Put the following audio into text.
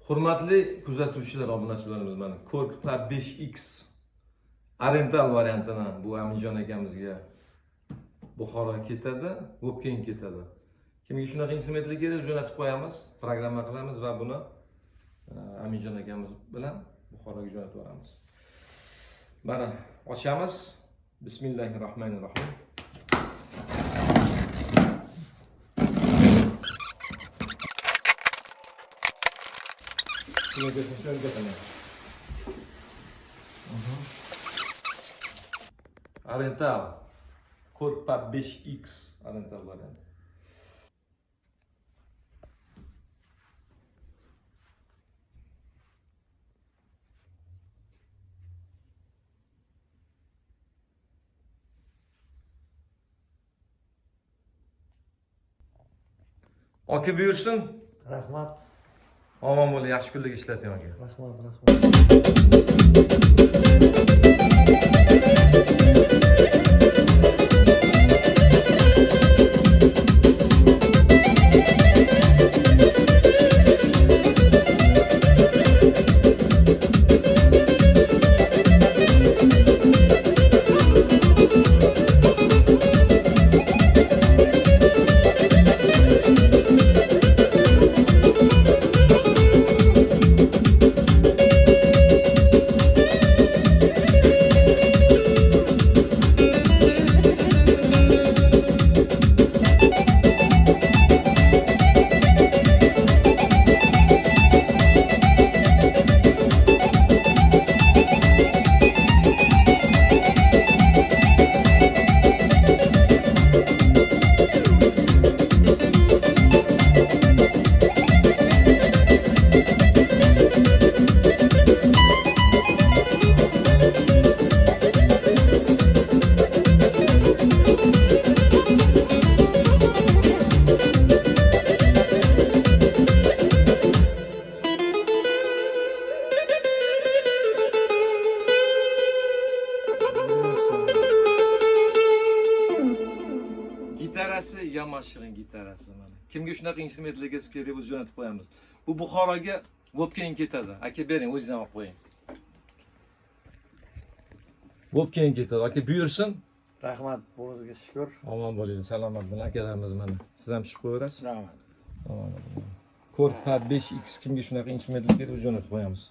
Hurmatli kuzatuvchilar, obunachilarimiz, mana Korkpa 5X oriental variantini bu Aminjon akamizga Buxoroga ketadi, Vobkentga ketadi. Kimga shunaqa instrumentlar kerak, jo'natib qo'yamiz, programma qilamiz va buni Aminjon akamiz bilan Buxoroga jo'natib yuboramiz. Mana ochamiz. Bismillahirrohmanirrohim. Şuna gelsin, şöyle gelsin. Oriental. Korkpa 5X oriental variant. Aka buyursin. Rahmat. Omon bo'ling, yaxshi kunlik ishlating aka. Gitarasi Yamash'ın gitarasi mana. Kimga shunaqa instrumentlarga kerak bo'lsa jo'natib qo'yamiz. Bu Buxoroga Vobkentga ketadi. Aka bering, o'zingiz olib qo'ying. Vobkentga ketadi. Aka buyursin. Rahmat, bo'g'izga shukr. Omon bo'ling, salomat bo'ling akalarimiz mana. Siz ham chiqib qo'yaverasiz. Rahmat. Omon bo'ling. Korkpa 5X kimga shunaqa instrumentlar kerak bo'lsa jo'natib qo'yamiz.